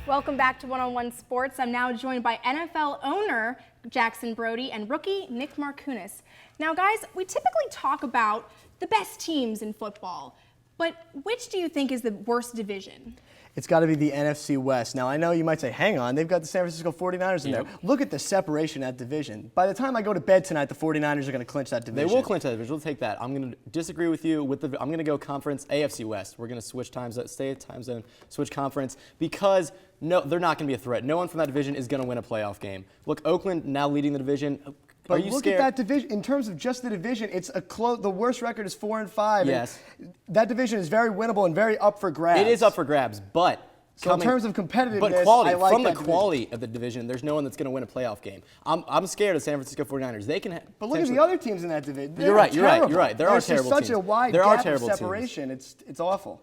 Welcome back to One-on-One Sports. I'm now joined by NFL owner Jackson Brodie and rookie Nick Markunas. Now, guys, we typically talk about the best teams in football, but which do you think is the worst division? It's got to be the NFC West. Now, I know you might say, hang on, they've got the San Francisco 49ers in there. Look at the separation at division. By the time I go to bed tonight, the 49ers are going to clinch that division. They will clinch that division. We'll take that. I'm going to disagree with you. I'm going to go conference AFC West. We're going to switch time zone, stay at time zone, switch conference, because no, they're not going to be a threat. No one from that division is going to win a playoff game. Look, Oakland now leading the division. But look at that division. In terms of just the division, it's a the worst record is 4-5. Yes. That division is very winnable and very up for grabs. It is up for grabs, but so in terms of competitiveness, but quality, I like from the that quality of the division, there's no one that's going to win a playoff game. I'm scared of San Francisco 49ers. They can. But look at the other teams in that division. You're right. You're right. There are terrible teams. There's such a wide gap of separation. It's awful.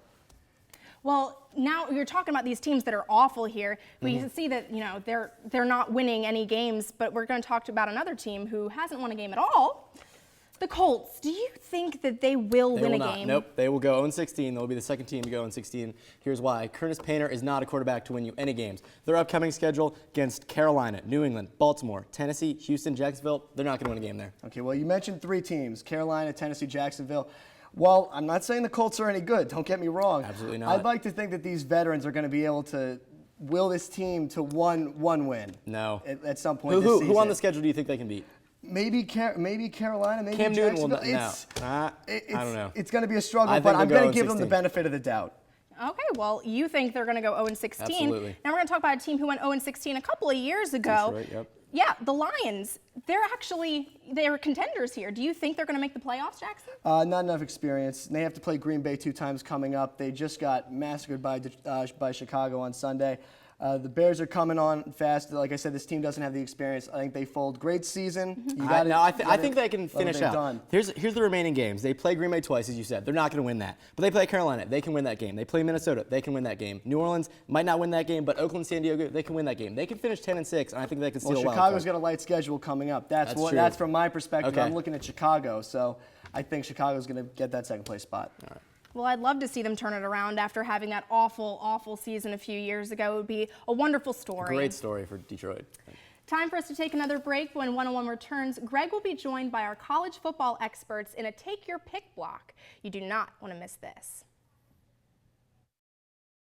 Well, now you're talking about these teams that are awful here. We see that they're not winning any games, but we're going to talk about another team who hasn't won a game at all. The Colts. Do you think that they will win a game? Nope. They will go 0-16. They'll be the second team to go 0-16. Here's why. Curtis Painter is not a quarterback to win you any games. Their upcoming schedule against Carolina, New England, Baltimore, Tennessee, Houston, Jacksonville, they're not going to win a game there. Okay, well, you mentioned three teams, Carolina, Tennessee, Jacksonville. Well, I'm not saying the Colts are any good. Don't get me wrong. Absolutely not. I'd like to think that these veterans are going to be able to will this team to one win. No. At some point this season. Who on the schedule do you think they can beat? Maybe Carolina, maybe Cam Newton Jacksonville. I don't know. It's going to be a struggle, but I'm going to give them the benefit of the doubt. Okay, well, you think they're going to go 0-16. Absolutely. Now we're going to talk about a team who went 0-16 a couple of years ago. That's right, yep. Yeah, the Lions. They're contenders here. Do you think they're going to make the playoffs, Jackson? Not enough experience. They have to play Green Bay 2 times coming up. They just got massacred by Chicago on Sunday. The Bears are coming on fast. Like I said, this team doesn't have the experience. I think they fold. Great season. I think they can finish out. Done. Here's the remaining games. They play Green Bay twice, as you said. They're not going to win that. But they play Carolina. They can win that game. They play Minnesota. They can win that game. New Orleans might not win that game, but Oakland, San Diego, they can win that game. They can finish 10-6, and I think they can steal a wild card. Chicago's got a light schedule coming up. That's from my perspective. Okay. I'm looking at Chicago, so I think Chicago's going to get that second place spot. All right. Well, I'd love to see them turn it around after having that awful, awful season a few years ago. It would be a wonderful story. Great story for Detroit. Time for us to take another break. When One-on-One returns, Greg will be joined by our college football experts in a Take Your Pick block. You do not want to miss this.